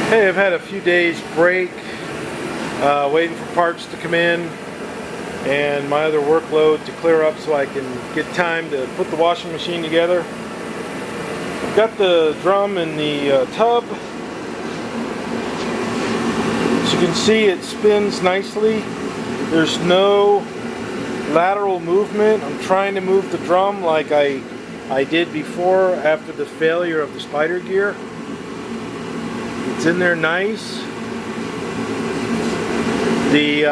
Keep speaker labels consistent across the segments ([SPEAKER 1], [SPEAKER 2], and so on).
[SPEAKER 1] Hey, I've had a few days break, waiting for parts to come in and my other workload to clear up so I can get time to put the washing machine together. I've got the drum in the tub. As you can see, it spins nicely. There's no lateral movement. I'm trying to move the drum like I did before after the failure of the spider gear. It's in there nice. The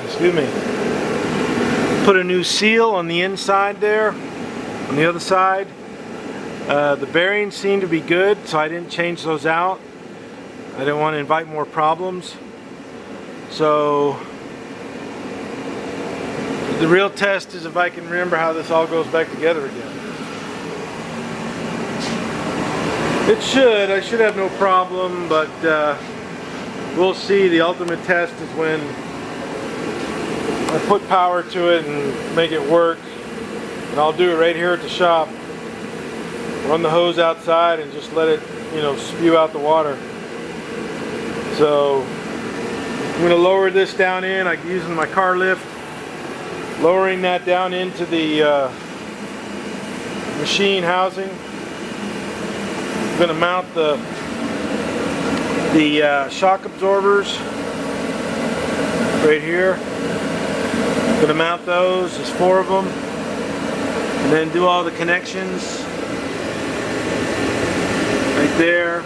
[SPEAKER 1] excuse me. Put a new seal on the inside there. On the other side, the bearings seem to be good, so I didn't change those out. I didn't want to invite more problems. So the real test is if I can remember how this all goes back together again. I should have no problem, but we'll see. The ultimate test is when I put power to it and make it work. And I'll do it right here at the shop. Run the hose outside and just let it, spew out the water. So I'm going to lower this down in. I'm using my car lift, lowering that down into the machine housing. I'm going to mount the shock absorbers right here. I'm going to mount those. There's 4 of them, and then do all the connections right there,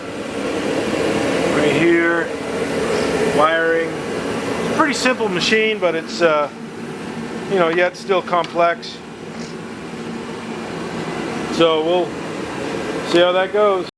[SPEAKER 1] right here, wiring. It's a pretty simple machine, but it's yet still complex. So we'll see how that goes.